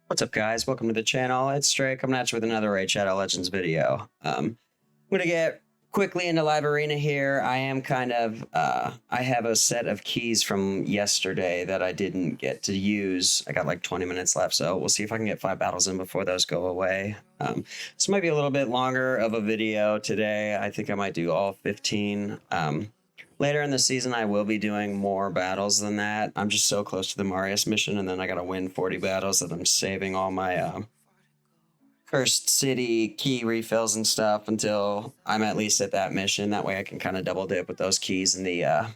What's up, guys? Welcome to the channel. It's Stray coming at you with another Raid Shadow Legends video. I'm gonna get quickly into Live Arena here. I am I have a set of keys from yesterday that I didn't get to use. I got like 20 minutes left, so we'll see if I can get 5 battles in before those go away. This might be a little bit longer of a video today. I think I might do all 15. Later in the season, I will be doing more battles than that. I'm just so close to the Marius mission, and then I gotta win 40 battles that I'm saving all my Cursed City key refills and stuff until I'm at least at that mission. That way I can kind of double dip with those keys in the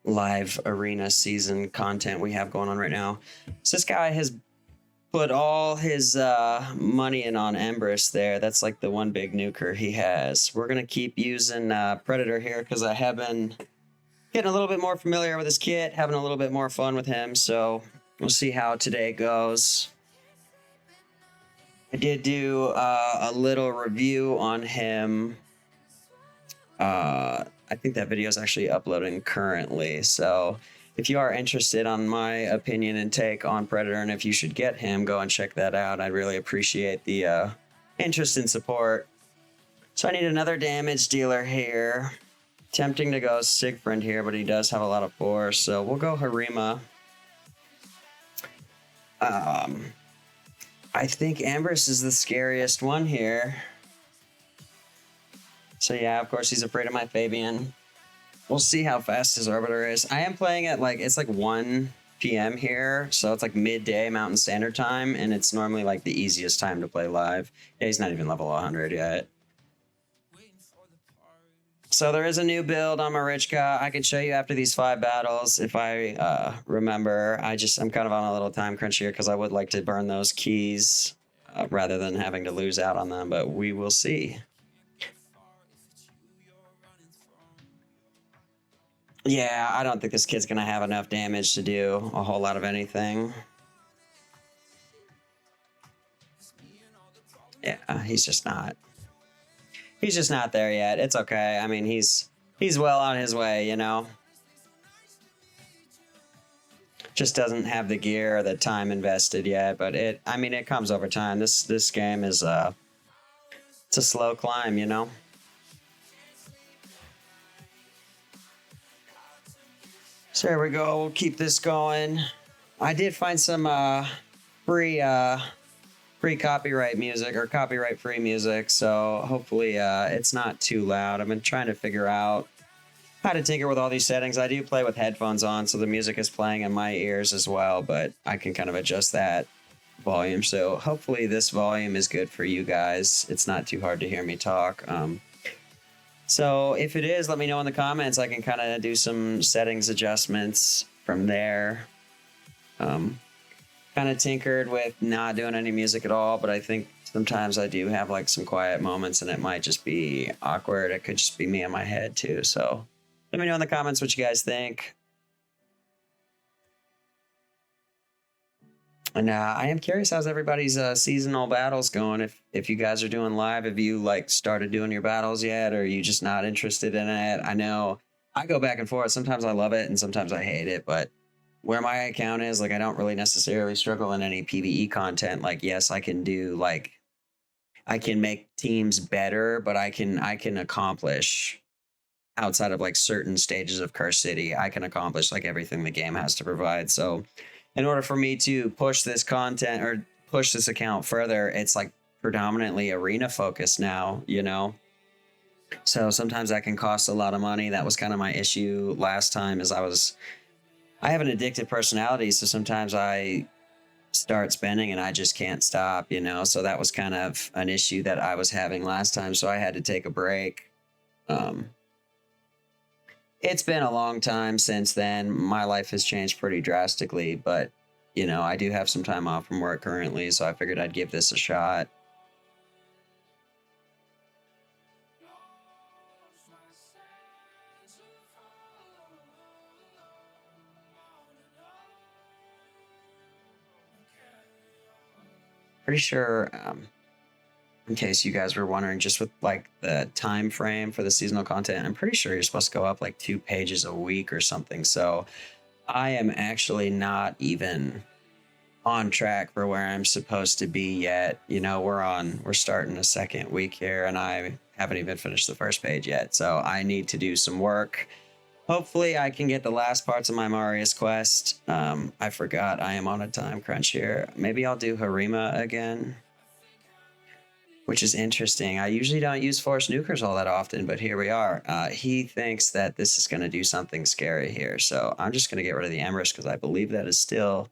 live arena season content we have going on right now. So this guy has put all his money in on Empress there. That's like the one big nuker he has. We're going to keep using Predator here because I have been getting a little bit more familiar with his kit, having a little bit more fun with him. So we'll see how today goes. I did do a little review on him. I think that video is actually uploading currently. So if you are interested on my opinion and take on Predator and if you should get him, go and check that out. I really appreciate the interest and support. So I need another damage dealer here. Tempting to go Siegfried here, but he does have a lot of force. So we'll go Harima. I think Ambrose is the scariest one here. So yeah, of course he's afraid of my Fabian. We'll see how fast his Arbiter is. I am playing at it's like 1 p.m. here, so it's like midday Mountain Standard Time, and it's normally like the easiest time to play live. Yeah, he's not even level 100 yet. So there is a new build on Marichka. I can show you after these 5 battles if I remember. I'm kind of on a little time crunch here because I would like to burn those keys rather than having to lose out on them, but we will see. Yeah, I don't think this kid's going to have enough damage to do a whole lot of anything. Yeah, he's just not. He's just not there yet. It's okay. I mean, he's well on his way, you know? Just doesn't have the gear or the time invested yet, but it comes over time. This game is it's a slow climb, you know? So there we go. We'll keep this going. I did find some free copyright music or copyright free music, so hopefully it's not too loud. I've been trying to figure out how to tinker with all these settings. I do play with headphones on, so the music is playing in my ears as well, but I can kind of adjust that volume. So hopefully this volume is good for you guys. It's not too hard to hear me talk. So if it is, let me know in the comments. I can kind of do some settings adjustments from there. Kind of tinkered with not doing any music at all, but I think sometimes I do have like some quiet moments and it might just be awkward. It could just be me in my head too. So let me know in the comments what you guys think. And I am curious how's everybody's seasonal battles going. If you guys are doing live, have you started doing your battles yet, or are you just not interested in it? I know I go back and forth. Sometimes I love it and sometimes I hate it, but where my account is, I don't really necessarily struggle in any PvE content. Yes, I can do I can make teams better, but I can accomplish outside of certain stages of Cursed City. I can accomplish everything the game has to provide. So in order for me to push this content or push this account further, it's predominantly arena focused now, you know? So sometimes that can cost a lot of money. That was kind of my issue last time is I have an addictive personality. So sometimes I start spending and I just can't stop, you know? So that was kind of an issue that I was having last time. So I had to take a break. It's been a long time since then. My life has changed pretty drastically, but you know, I do have some time off from work currently, so I figured I'd give this a shot. Pretty sure, in case you guys were wondering, just with the time frame for the seasonal content, I'm pretty sure you're supposed to go up 2 pages a week or something. So I am actually not even on track for where I'm supposed to be yet. You know, we're starting the second week here and I haven't even finished the first page yet. So I need to do some work. Hopefully I can get the last parts of my Marius quest. I forgot I am on a time crunch here. Maybe I'll do Harima again, which is interesting. I usually don't use Force Nukers all that often, but here we are. He thinks that this is going to do something scary here. So I'm just going to get rid of the Emrys because I believe that is still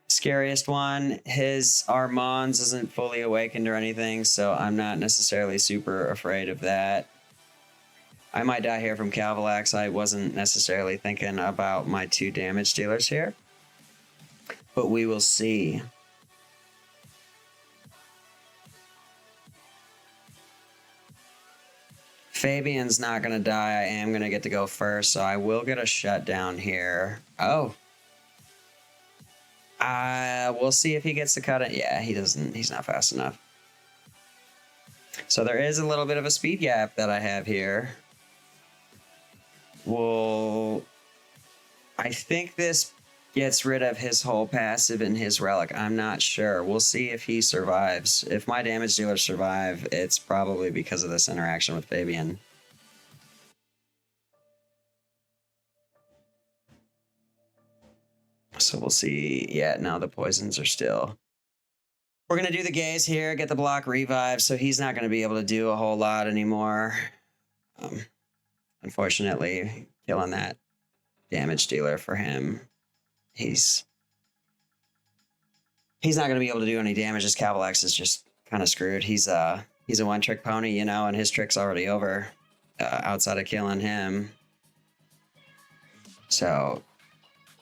scariest one. His Armands isn't fully awakened or anything, so I'm not necessarily super afraid of that. I might die here from Calvalax. I wasn't necessarily thinking about my 2 damage dealers here, but we will see. Fabian's not going to die. I am going to get to go first, so I will get a shutdown here. Oh. We'll see if he gets to cut it. Yeah, he doesn't. He's not fast enough. So there is a little bit of a speed gap that I have here. Well, I think this gets rid of his whole passive and his relic. I'm not sure. We'll see if he survives. If my damage dealers survive, it's probably because of this interaction with Fabian. So we'll see. Yeah, now the poisons are still. We're going to do the gaze here, get the block revive, so he's not going to be able to do a whole lot anymore. Unfortunately, killing that damage dealer for him, he's not going to be able to do any damage. His Calvalax is just kind of screwed. He's a one-trick pony, you know, and his trick's already over outside of killing him. So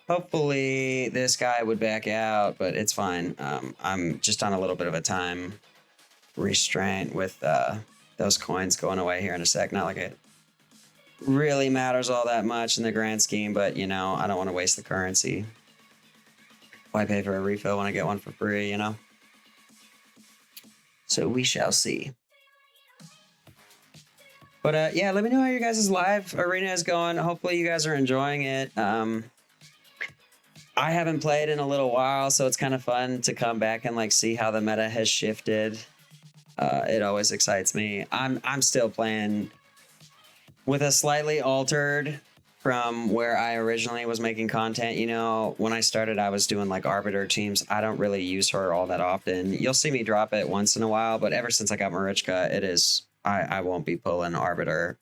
hopefully this guy would back out, but it's fine. I'm just on a little bit of a time restraint with those coins going away here in a sec. Not like it really matters all that much in the grand scheme, but, you know, I don't want to waste the currency. Why pay for a refill when I get one for free, you know? So we shall see. But yeah, let me know how your guys' live arena is going. Hopefully you guys are enjoying it. I haven't played in a little while, so it's kind of fun to come back and like see how the meta has shifted. It always excites me. I'm still playing with a slightly altered from where I originally was making content. You know, when I started, I was doing like Arbiter teams. I don't really use her all that often. You'll see me drop it once in a while, but ever since I got Marichka, it is, I won't be pulling Arbiter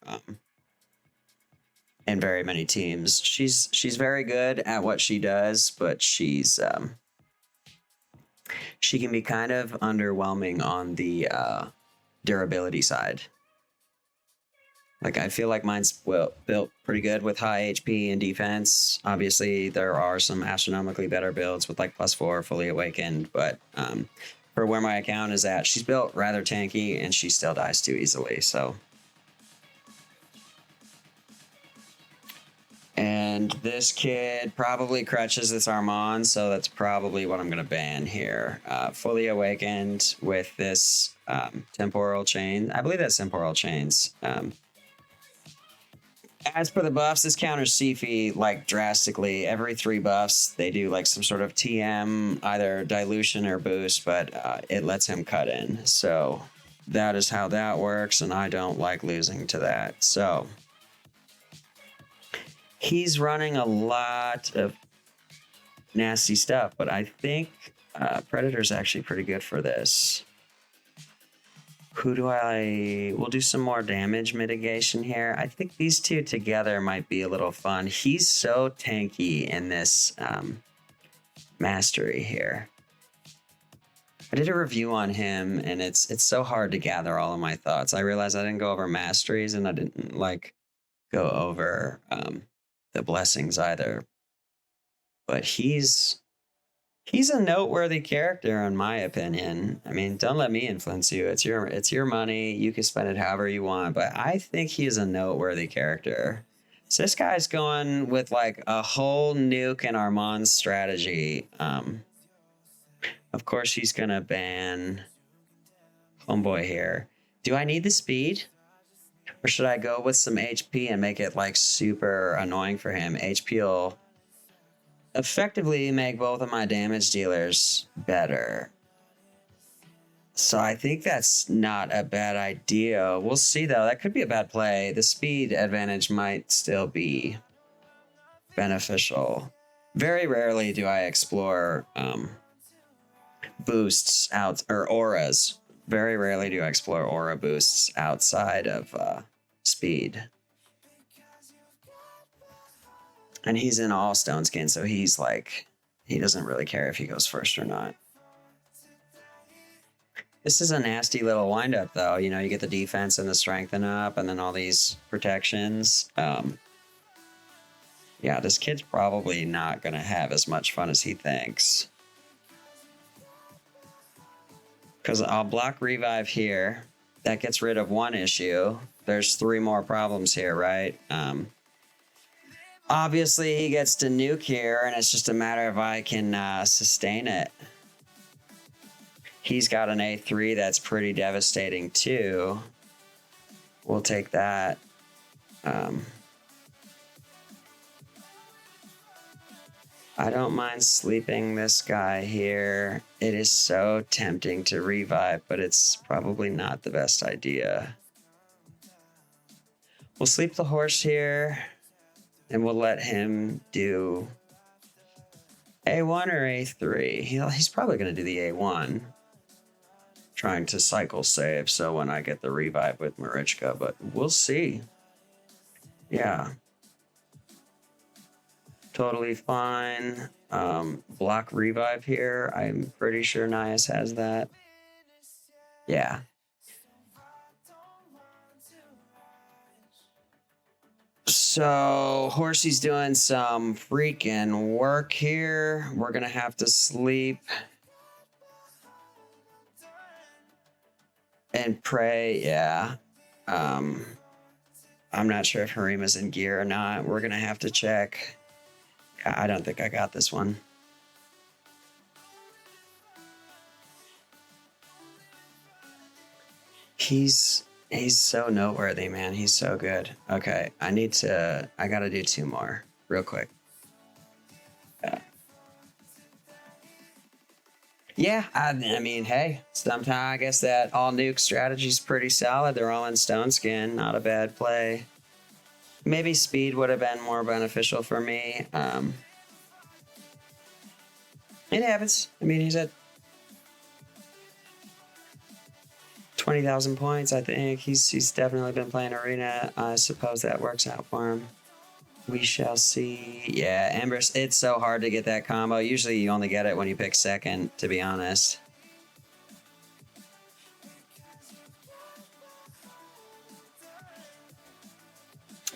in very many teams. She's very good at what she does, but she can be kind of underwhelming on the durability side. Like, I feel like mine's built pretty good with high HP and defense. Obviously, there are some astronomically better builds with like +4 fully awakened, but for where my account is at, she's built rather tanky and she still dies too easily, so. And this kid probably crutches this Armand, so that's probably what I'm going to ban here. Fully awakened with this temporal chain. I believe that's temporal chains. As for the buffs, this counters Sifi like drastically. Every 3 buffs, they do like some sort of TM, either dilution or boost, but it lets him cut in. So that is how that works, and I don't like losing to that. So he's running a lot of nasty stuff, but I think Predator's actually pretty good for this. We'll do some more damage mitigation here. I think these two together might be a little fun. He's so tanky in this mastery here. I did a review on him, and it's so hard to gather all of my thoughts. I realized I didn't go over masteries, and I didn't like go over the blessings either. But he's a noteworthy character in my opinion. I mean, don't let me influence you. It's your money. You can spend it however you want, but I think he's a noteworthy character. So this guy's going with like a whole nuke and Armand strategy. Of course he's gonna ban Homeboy here. Do I need the speed? Or should I go with some HP and make it like super annoying for him? HP will effectively make both of my damage dealers better. So I think that's not a bad idea. We'll see though. That could be a bad play. The speed advantage might still be beneficial. Very rarely do I explore boosts out or auras. Very rarely do I explore aura boosts outside of speed. And he's in all stone skin, so he's like, he doesn't really care if he goes first or not. This is a nasty little windup, though. You know, you get the defense and the strengthen up, and then all these protections. Yeah, this kid's probably not going to have as much fun as he thinks. Because I'll block revive here. That gets rid of one issue. There's 3 more problems here, right? Obviously, he gets to nuke here, and it's just a matter of I can sustain it. He's got an A3 that's pretty devastating, too. We'll take that. I don't mind sleeping this guy here. It is so tempting to revive, but it's probably not the best idea. We'll sleep the horse here, and we'll let him do A1 or A3. He's probably going to do the A1. Trying to cycle save, so when I get the revive with Marichka, but we'll see. Yeah. Totally fine. Block revive here. I'm pretty sure Nias has that. Yeah. So Horsey's doing some freaking work here. We're gonna have to sleep and pray. Yeah. I'm not sure if Harima's in gear or not. We're gonna have to check. I don't think I got this one. He's so noteworthy, man. He's so good. Okay, I gotta do 2 more real quick. Yeah, I mean, hey, sometimes I guess that all nuke strategy's pretty solid. They're all in stone skin, not a bad play. Maybe speed would have been more beneficial for me. It happens. I mean, he's at 20,000 points, I think. He's definitely been playing Arena. I suppose that works out for him. We shall see. Yeah, Embers, it's so hard to get that combo. Usually you only get it when you pick second, to be honest.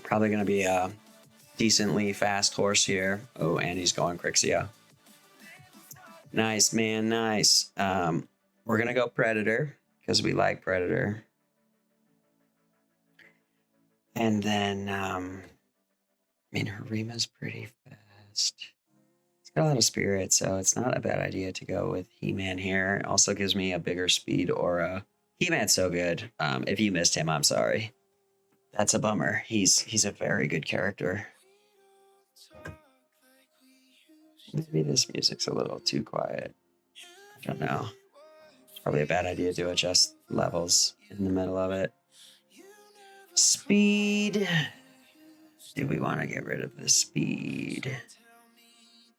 Probably going to be a decently fast horse here. Oh, and he's going Crixia. Nice, man, nice. We're going to go Predator, because we like Predator. And then, I mean, Harima's pretty fast. It's got a lot of spirit, so it's not a bad idea to go with He-Man here. It also gives me a bigger speed aura. He-Man's so good. If you missed him, I'm sorry. That's a bummer. He's a very good character. Maybe this music's a little too quiet. I don't know. It's probably a bad idea to adjust levels in the middle of it. Speed. Do we want to get rid of the speed?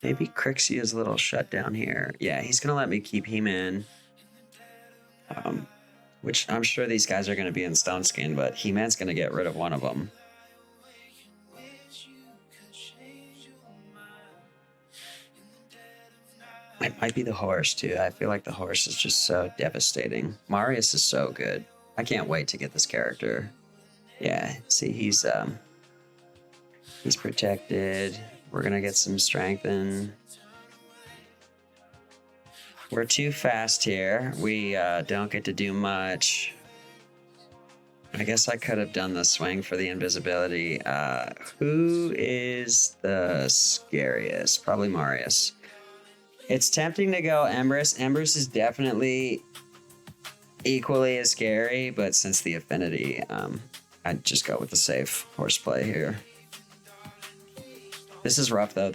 Maybe Crixia's little shutdown here. Yeah, he's going to let me keep He-Man. Which I'm sure these guys are going to be in stone skin, but He-Man's going to get rid of one of them. It might be the horse, too. I feel like the horse is just so devastating. Marius is so good. I can't wait to get this character. Yeah, see, he's protected. We're going to get some strengthen. We're too fast here. We don't get to do much. I guess I could have done the swing for the invisibility. Who is the scariest? Probably Marius. It's tempting to go Embers. Embers is definitely equally as scary, but since the affinity, I'd just go with the safe horseplay here. This is rough though.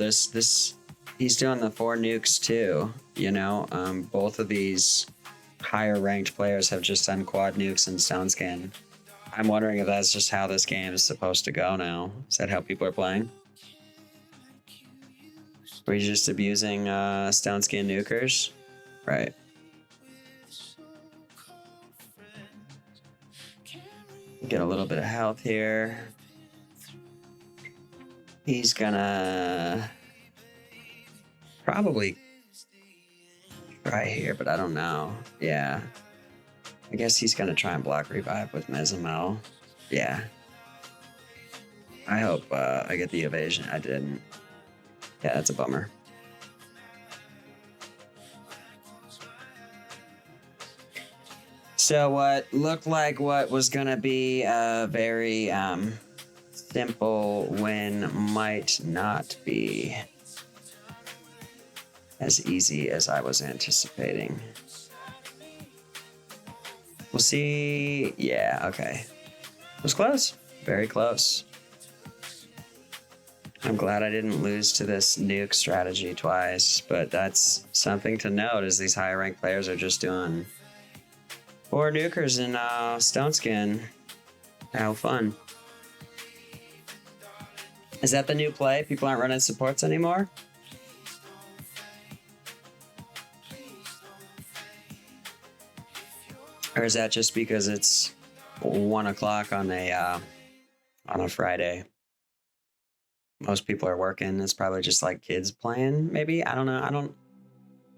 he's doing the 4 nukes too. You know, both of these higher ranked players have just done quad nukes and stone skin. I'm wondering if that's just how this game is supposed to go now. Is that how people are playing? Or are you just abusing stone skin nukers? Right. Get a little bit of health here. He's gonna probably try here, but I don't know. Yeah. I guess he's gonna try and block revive with Mezimel. Yeah. I hope I get the evasion. I didn't. Yeah, that's a bummer. So what looked like what was gonna be a very simple win might not be as easy as I was anticipating. We'll see. Yeah, okay. It was close. Very close. I'm glad I didn't lose to this nuke strategy twice, but that's something to note is these higher ranked players are just doing 4 nukers in stone skin. How fun. Is that the new play? People aren't running supports anymore? Or is that just because it's 1 o'clock on a Friday? Most people are working. It's probably just like kids playing, maybe. I don't know.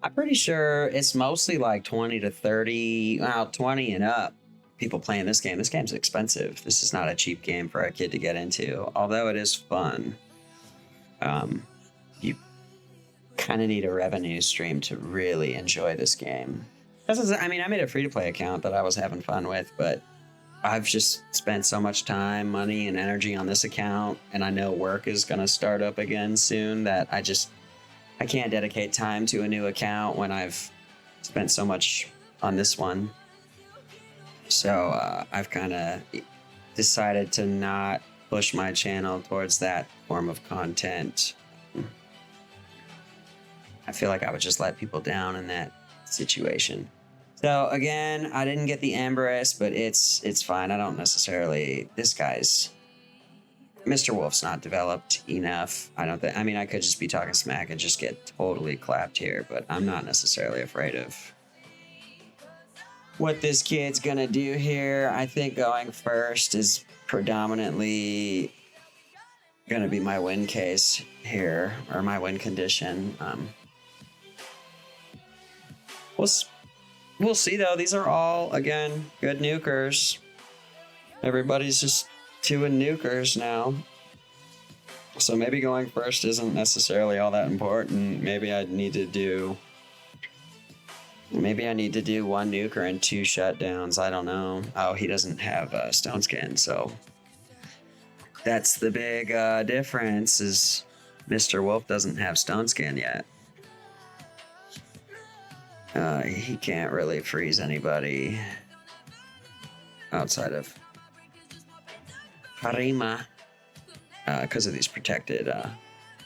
I'm pretty sure it's mostly like 20 to 30, well, 20 and up people playing this game. This game's expensive. This is not a cheap game for a kid to get into, although it is fun. You kind of need a revenue stream to really enjoy this game. I made a free-to-play account that I was having fun with, but I've just spent so much time, money, and energy on this account, and I know work is going to start up again soon that I can't dedicate time to a new account when I've spent so much on this one. So I've kind of decided to not push my channel towards that form of content. I feel like I would just let people down in that situation. So again, I didn't get the Empress, but it's fine. I don't necessarily. This guy's Mr. Wolf's not developed enough. I don't think. I mean, I could just be talking smack and just get totally clapped here, but I'm not necessarily afraid of what this kid's gonna do here. I think going first is predominantly gonna be my win case here, or my win condition. We'll see though. These are all, again, good nukers. Everybody's just doing nukers now. So maybe going first isn't necessarily all that important. Maybe I need to do 1 nuker and 2 shutdowns. I don't know. Oh, he doesn't have stone skin, so that's the big difference is Mr. Wolf doesn't have stone skin yet. He can't really freeze anybody outside of Harima because of these protected.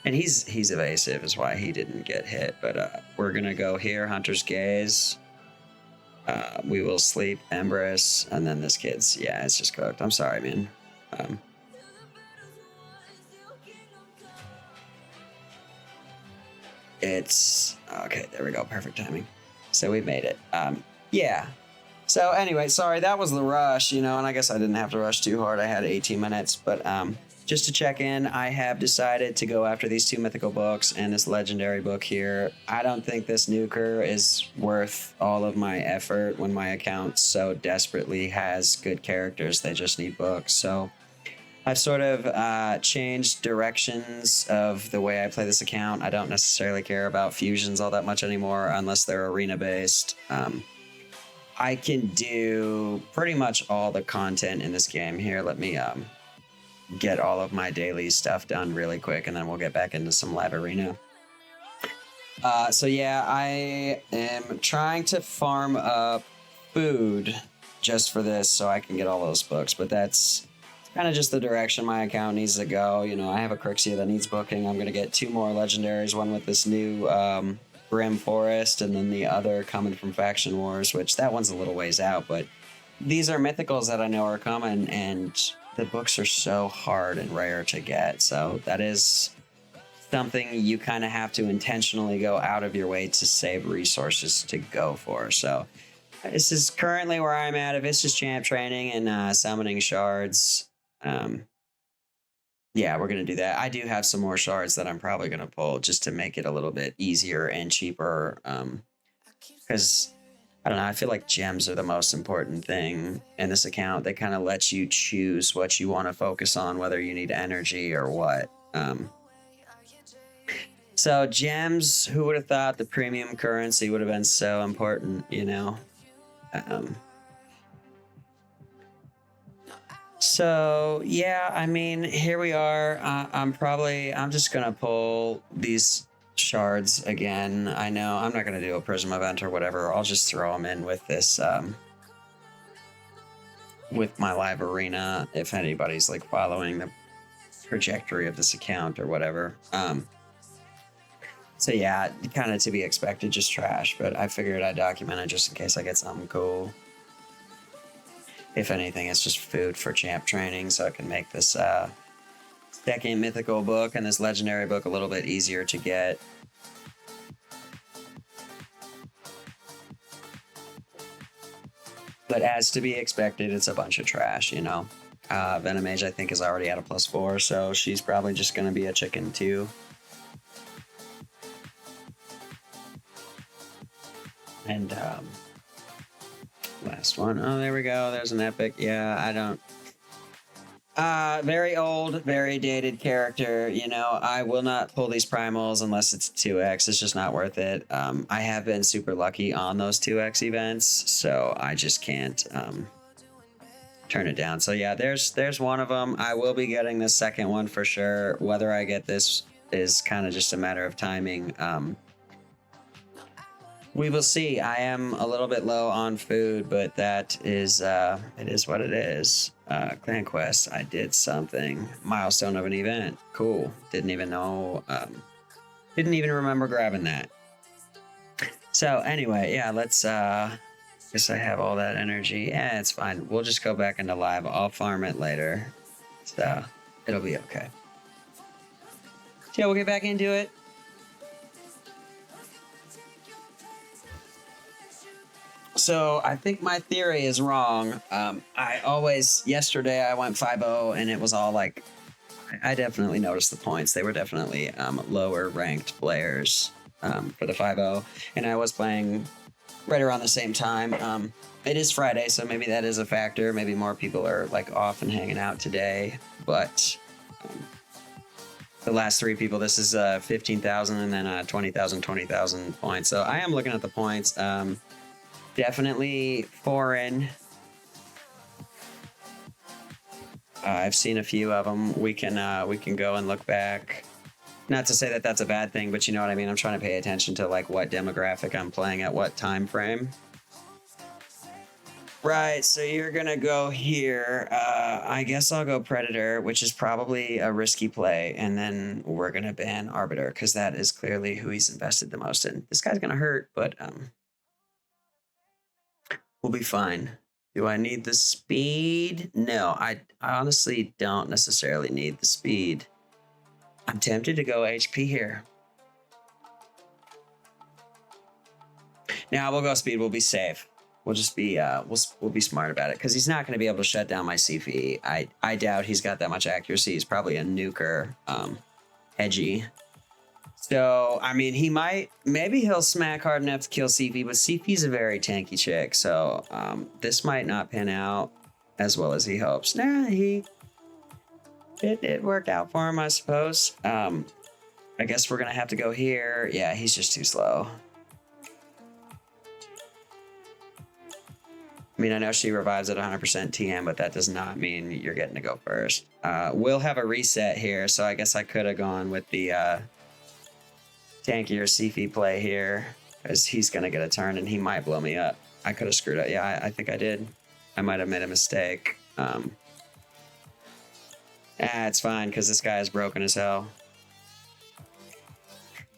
And he's evasive is why he didn't get hit. But we're going to go here, Hunter's Gaze. We will sleep Empress. And then this kid's, yeah, it's just cooked. I'm sorry, man. It's, okay, there we go. Perfect timing. So we made it. Yeah. So anyway, sorry, that was the rush, and I guess I didn't have to rush too hard. I had 18 minutes, but just to check in, I have decided to go after these 2 mythical books and this legendary book here. I don't think this nuker is worth all of my effort when my account so desperately has good characters. They just need books. So I've sort of changed directions of the way I play this account. I don't necessarily care about fusions all that much anymore unless they're arena-based. I can do pretty much all the content in this game here. Let me get all of my daily stuff done really quick, and then we'll get back into some live arena. So yeah, I am trying to farm up food just for this so I can get all those books, but that's kind of just the direction my account needs to go. You know, I have a Crixia that needs booking. I'm going to get 2 more legendaries, one with this new Grim Forest, and then the other coming from Faction Wars, which that one's a little ways out, but these are mythicals that I know are coming, and the books are so hard and rare to get. So that is something you kind of have to intentionally go out of your way to save resources to go for. So this is currently where I'm at. If it's just champ training and summoning shards, yeah, we're going to do that. I do have some more shards that I'm probably going to pull just to make it a little bit easier and cheaper. Because, I don't know, I feel like gems are the most important thing in this account. They kind of let you choose what you want to focus on, whether you need energy or what. So gems, who would have thought the premium currency would have been so important, you know? So yeah, I mean, here we are. I'm just gonna pull these shards again. I know I'm not gonna do a prism event or whatever. I'll just throw them in with this, with my live arena. If anybody's like following the trajectory of this account or whatever. So yeah, kind of to be expected, just trash. But I figured I'd document it just in case I get something cool. If anything, it's just food for champ training, so I can make this second mythical book and this legendary book a little bit easier to get. But as to be expected, it's a bunch of trash, you know. Venomage, I think, is already at a +4, so she's probably just going to be a chicken too. And last one. Oh, there we go. There's an epic. Yeah, I don't. Very old, very dated character. You know, I will not pull these primals unless it's 2x. It's just not worth it. I have been super lucky on those 2x events, so I just can't turn it down. So yeah, there's one of them. I will be getting the second one for sure. Whether I get this is kind of just a matter of timing. We will see. I am a little bit low on food, but that is, it is what it is. Clan Quest, I did something. Milestone of an event. Cool. Didn't even know, didn't even remember grabbing that. So anyway, yeah, let's, guess I have all that energy. Yeah, it's fine. We'll just go back into live. I'll farm it later. So it'll be okay. So yeah, we'll get back into it. So I think my theory is wrong. Yesterday I went 5-0 and it was all like, I definitely noticed the points. They were definitely lower ranked players for the 5-0. And I was playing right around the same time. It is Friday, so maybe that is a factor. Maybe more people are like off and hanging out today. But the last 3 people, this is 15,000 and then 20,000 points. So I am looking at the points. Definitely foreign. I've seen a few of them. We can go and look back. Not to say that that's a bad thing, but you know what I mean. I'm trying to pay attention to like what demographic I'm playing at what time frame. Right, so you're gonna go here. I guess I'll go Predator, which is probably a risky play, and then we're gonna ban Arbiter because that is clearly who he's invested the most in. This guy's gonna hurt, but we'll be fine. Do I need the speed? No, I honestly don't necessarily need the speed. I'm tempted to go HP here. Now we'll go speed. We'll be safe. We'll just be we'll be smart about it because he's not going to be able to shut down my CP. I doubt he's got that much accuracy. He's probably a nuker, edgy. So, I mean, maybe he'll smack hard enough to kill CP, but CP's a very tanky chick, so this might not pan out as well as he hopes. Nah, it worked out for him, I suppose. I guess we're gonna have to go here. Yeah, he's just too slow. I mean, I know she revives at 100% TM, but that does not mean you're getting to go first. We'll have a reset here, so I guess I could have gone with the tankier CP play here because he's going to get a turn and he might blow me up. I could have screwed up. Yeah, I think I did. I might have made a mistake. Ah, it's fine because this guy is broken as hell.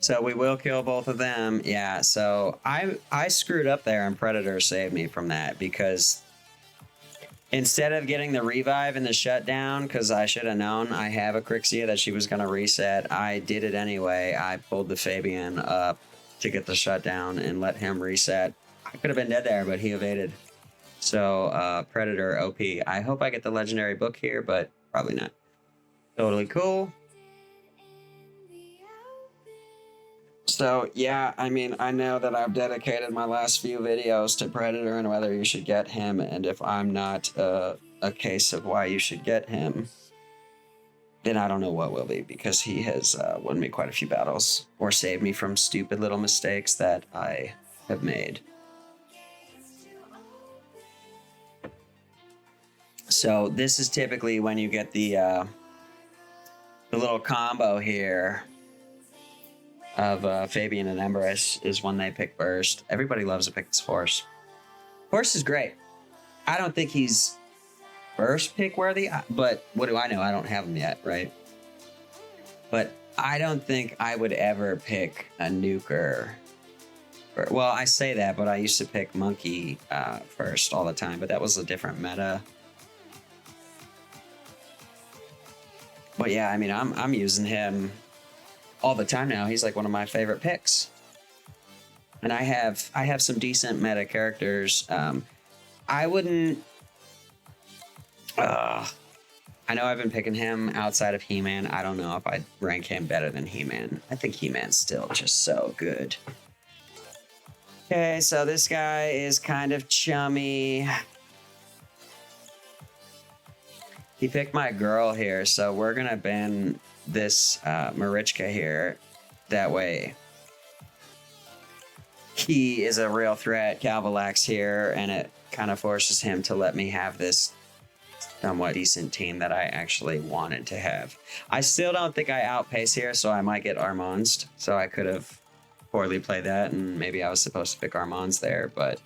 So we will kill both of them. Yeah, so I screwed up there and Predator saved me from that because instead of getting the revive and the shutdown, because I should have known I have a Crixia that she was going to reset, I did it anyway. I pulled the Fabian up to get the shutdown and let him reset. I could have been dead there, but he evaded. So Predator OP. I hope I get the legendary book here, but probably not. Totally cool. So yeah, I mean, I know that I've dedicated my last few videos to Predator and whether you should get him, and if I'm not a case of why you should get him, then I don't know what will be, because he has won me quite a few battles or saved me from stupid little mistakes that I have made. So this is typically when you get the little combo here of Fabian and Embers is when they pick first. Everybody loves to pick this horse. Horse is great. I don't think he's first pick worthy, but what do I know? I don't have him yet, right? But I don't think I would ever pick a nuker. Well, I say that, but I used to pick Monkey first all the time, but that was a different meta. But yeah, I mean, I'm using him all the time now. He's like one of my favorite picks. And I have some decent meta characters. I wouldn't. I know I've been picking him outside of He-Man. I don't know if I'd rank him better than He-Man. I think He-Man's still just so good. Okay, so this guy is kind of chummy. He picked my girl here, so we're gonna ban this Marichka here. That way he is a real threat. Calvalax here, and it kind of forces him to let me have this somewhat decent team that I actually wanted to have. I still don't think I outpace here, so I might get Armands. So I could have poorly played that, and maybe I was supposed to pick Armands there, but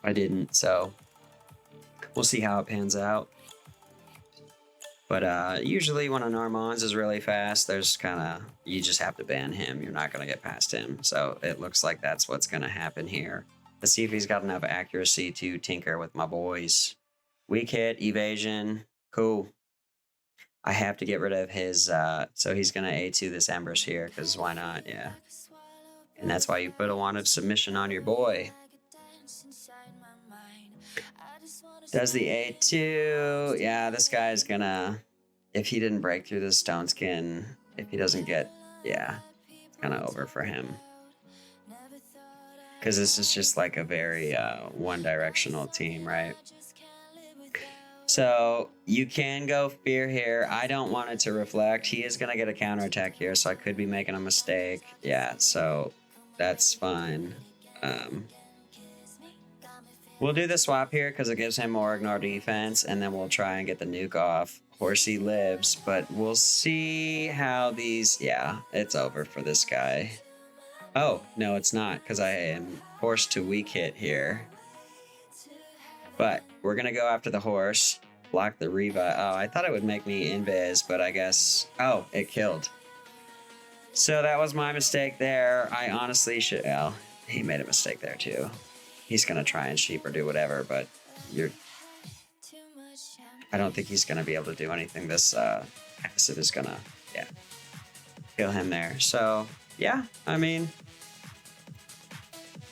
I didn't. So we'll see how it pans out. But usually when an Armands is really fast, there's kind of, you just have to ban him. You're not going to get past him. So it looks like that's what's going to happen here. Let's see if he's got enough accuracy to tinker with my boys. Weak hit, evasion, cool. I have to get rid of his, so he's going to A2 this Embers here, because why not, yeah. And that's why you put a wand of submission on your boy. Does the A2. Yeah, this guy's gonna, if he didn't break through the stone skin, if he doesn't get, yeah, it's kind of over for him. Because this is just like a very one-directional team, right? So you can go Fear here. I don't want it to reflect. He is going to get a counterattack here, so I could be making a mistake. Yeah, so that's fine. We'll do the swap here because it gives him more ignore defense, and then we'll try and get the nuke off. Horsey lives, but we'll see how these... Yeah, it's over for this guy. Oh, no, it's not, because I am forced to weak hit here. But we're going to go after the horse. Block the Reva. Oh, I thought it would make me invis, but I guess... Oh, it killed. So that was my mistake there. I honestly should... Well, he made a mistake there, too. He's going to try and sheep or do whatever, but I don't think he's going to be able to do anything. This passive is going to, yeah, kill him there. So, yeah, I mean,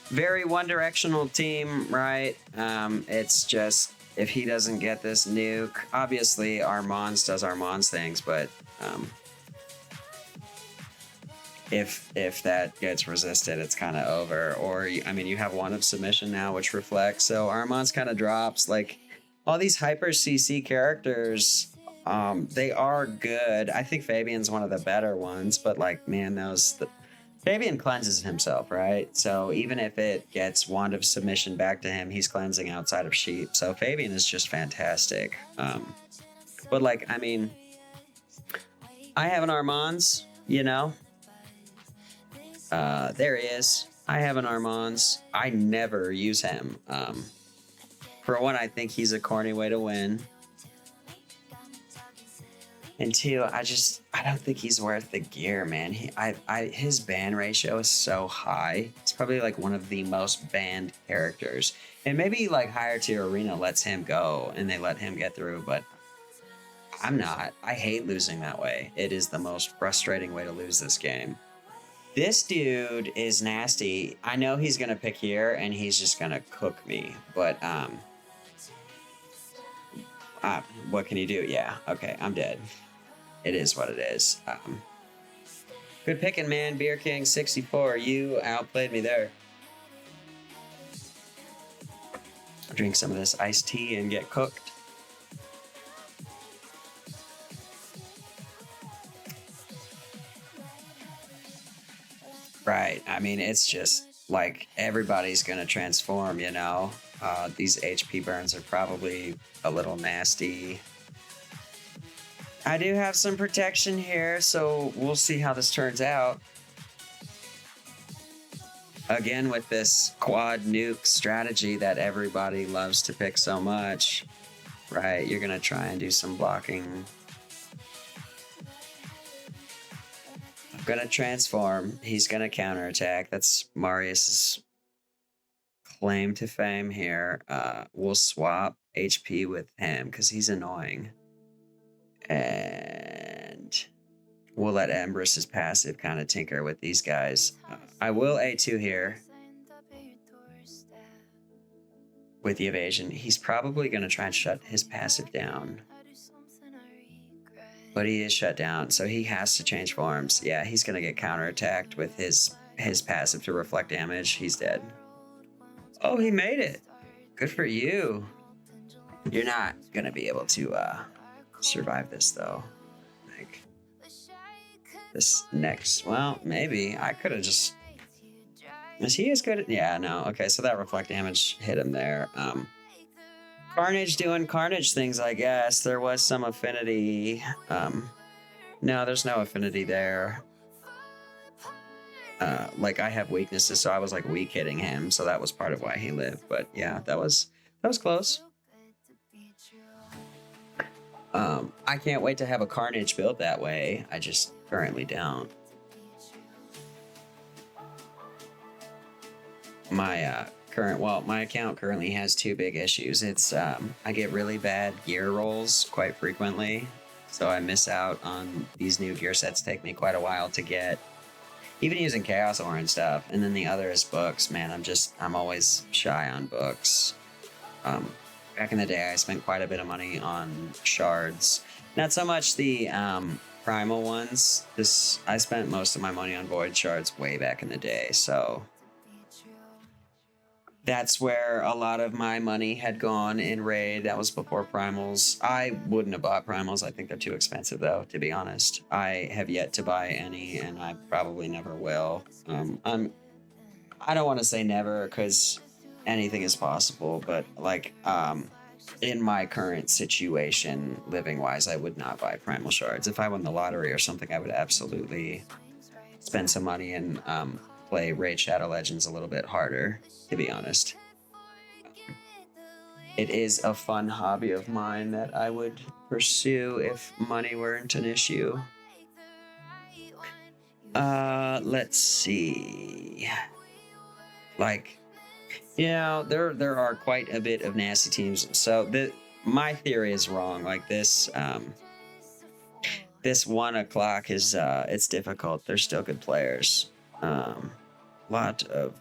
very one-directional team, right? It's just, if he doesn't get this nuke, obviously Armands does Armands things, but if that gets resisted, it's kind of over. Or, I mean, you have one of submission now, which reflects. So Armands kind of drops. Like, all these hyper CC characters, they are good. I think Fabian's one of the better ones, but like, man, Fabian cleanses himself, right? So even if it gets wand of submission back to him, he's cleansing outside of sheep. So Fabian is just fantastic. But like, I mean, I have an Armands, you know? There he is. I have an Armands. I never use him. For one, I think he's a corny way to win. And two, I don't think he's worth the gear, man. His ban ratio is so high. It's probably like one of the most banned characters. And maybe like higher tier arena lets him go and they let him get through, but I'm not. I hate losing that way. It is the most frustrating way to lose this game. This dude is nasty. I know he's gonna pick here and he's just gonna cook me, but what can you do? Yeah, okay, I'm dead. It is what it is. Good picking, man. Beer King 64. You outplayed me there. I'll drink some of this iced tea and get cooked. Right. I mean, it's just like everybody's going to transform, you know? These HP burns are probably a little nasty. I do have some protection here, so we'll see how this turns out. Again, with this quad nuke strategy that everybody loves to pick so much, right? You're going to try and do some blocking. I'm going to transform. He's going to counterattack. That's Marius's claim to fame here. We'll swap HP with him because he's annoying. And we'll let Empress's passive kind of tinker with these guys. I will A2 here with the evasion. He's probably going to try and shut his passive down. But he is shut down, so he has to change forms. Yeah, he's going to get counterattacked with his passive to reflect damage. He's dead. Oh, he made it. Good for you. You're not going to be able to survive this, though. Like, this next... Well, maybe. I could have just... Is he as good? Yeah, no. Okay, so that reflect damage hit him there. Carnage doing Carnage things, I guess. There was some affinity. No, there's no affinity there. Like, I have weaknesses, so I was like weak hitting him, so that was part of why he lived. But yeah, that was close. I can't wait to have a Carnage build that way. I just currently don't. My my account currently has two big issues. It's I get really bad gear rolls quite frequently, so I miss out on these new gear sets. Take me quite a while to get, even using Chaos Ore and stuff. And then the other is books. Man, I'm always shy on books. Back in the day, I spent quite a bit of money on shards. Not so much the primal ones. I spent most of my money on void shards way back in the day, so that's where a lot of my money had gone in raid. That was before primals. I wouldn't have bought primals. I think they're too expensive, though, to be honest. I have yet to buy any, and I probably never will. I don't want to say never, because anything is possible, but like in my current situation, living wise, I would not buy primal shards. If I won the lottery or something, I would absolutely spend some money and play Raid Shadow Legends a little bit harder, to be honest. It is a fun hobby of mine that I would pursue if money weren't an issue. Let's see. Like, you know, there are quite a bit of nasty teams. So my theory is wrong. Like this 1 o'clock is it's difficult. They're still good players. Lot of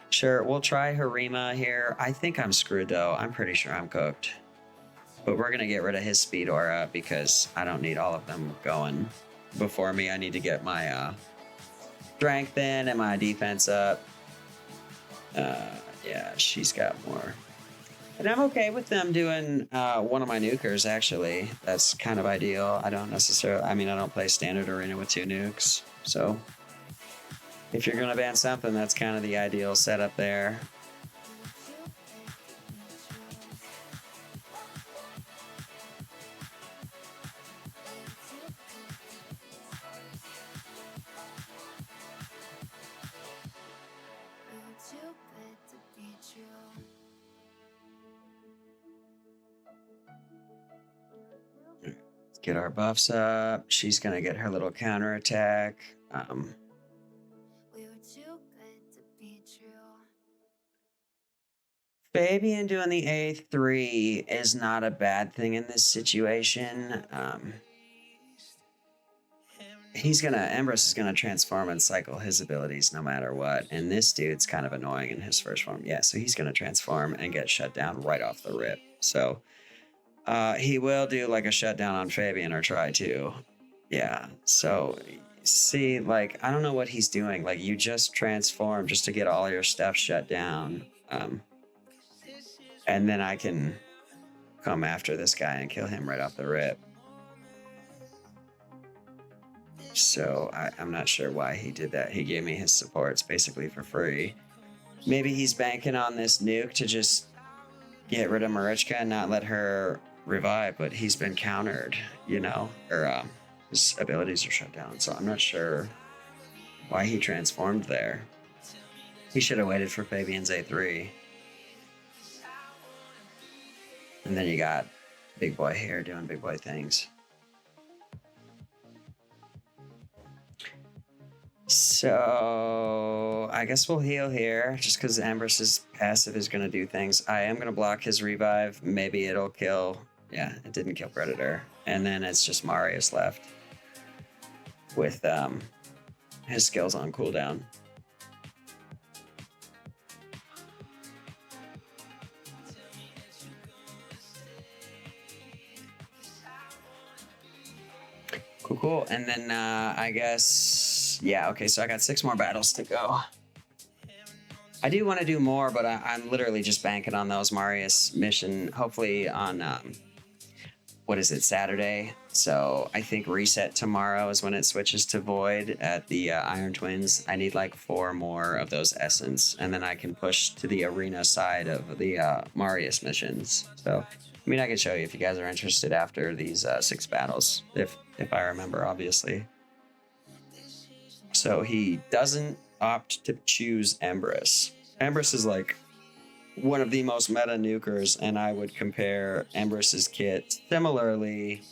sure, we'll try Harima here. I think I'm screwed though. I'm pretty sure I'm cooked. But we're gonna get rid of his speed aura because I don't need all of them going before me. I need to get my strength in and my defense up. Yeah, she's got more. And I'm okay with them doing one of my nukers, actually. That's kind of ideal. I don't play standard arena with 2 nukes. So if you're going to ban something, that's kind of the ideal setup there. get our buffs up. She's gonna get her little counterattack. We were too good to be true. Fabian doing the A3 is not a bad thing in this situation. Empress is gonna transform and cycle his abilities no matter what. And this dude's kind of annoying in his first form. Yeah, so he's gonna transform and get shut down right off the rip. So he will do like a shutdown on Fabian or try to. Yeah, so see, like, I don't know what he's doing. Like, you just transform just to get all your stuff shut down. And then I can come after this guy and kill him right off the rip. So I'm not sure why he did that. He gave me his supports basically for free. Maybe he's banking on this nuke to just get rid of Marichka and not let her revive, but he's been countered, you know, or his abilities are shut down. So I'm not sure why he transformed there. He should have waited for Fabian's A3. And then you got Big Boy here doing big boy things. So I guess we'll heal here just because Empress's passive is going to do things. I am going to block his revive. Maybe it'll kill. Yeah, it didn't kill Predator. And then it's just Marius left with his skills on cooldown. Cool. And then I guess, yeah, okay, so I got 6 more battles to go. I do want to do more, but I'm literally just banking on those Marius mission, hopefully on, what is it, Saturday? So I think reset tomorrow is when it switches to Void at the Iron Twins. I need like 4 more of those Essence, and then I can push to the arena side of the Marius missions. So, I mean, I can show you if you guys are interested after these 6 battles, if I remember, obviously. So he doesn't opt to choose Empress. Empress is like one of the most meta nukers, and I would compare Empress's kit similarly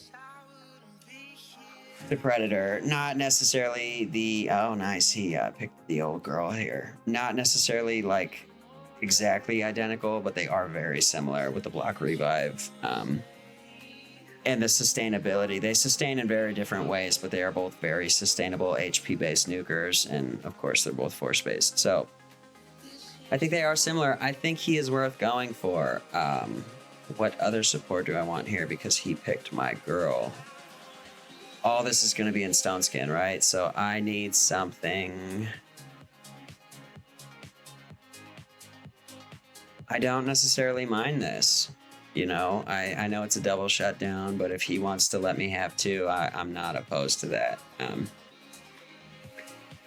to Predator. Not necessarily the, oh nice, he picked the old girl here. Not necessarily like exactly identical, but they are very similar with the block revive and the sustainability. They sustain in very different ways, but they are both very sustainable HP based nukers, and of course they're both force based. So I think they are similar. I think he is worth going for. What other support do I want here? Because he picked my girl. All this is going to be in Stone Skin, right? So I need something. I don't necessarily mind this. You know, I know it's a double shutdown, but if he wants to let me have 2, I'm not opposed to that.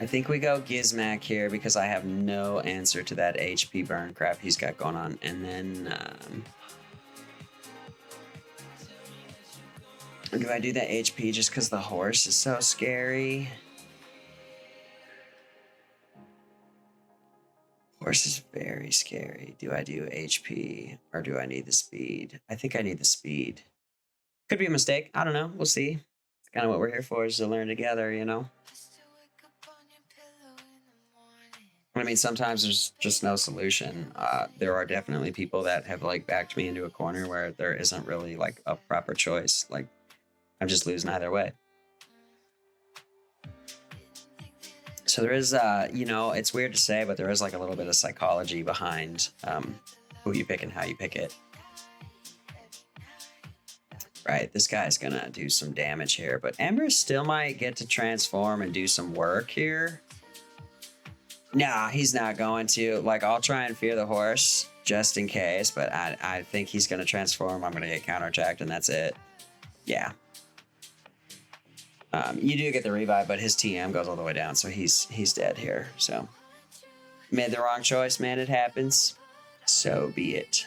I think we go Gizmak here because I have no answer to that HP burn crap he's got going on. And then do I do the HP just because the horse is so scary? Horse is very scary. Do I do HP or do I need the speed? I think I need the speed. Could be a mistake. I don't know. We'll see. It's kind of what we're here for, is to learn together, you know? I mean, sometimes there's just no solution. There are definitely people that have like backed me into a corner where there isn't really like a proper choice. Like, I'm just losing either way. So there is, you know, it's weird to say, but there is like a little bit of psychology behind who you pick and how you pick it. Right, this guy's gonna do some damage here, but Ember still might get to transform and do some work here. Nah, he's not going to. Like, I'll try and fear the horse just in case, but I think he's gonna transform. I'm gonna get counterattacked, and that's it. Yeah. You do get the revive, but his TM goes all the way down, so he's dead here. So, made the wrong choice, man. It happens. So be it.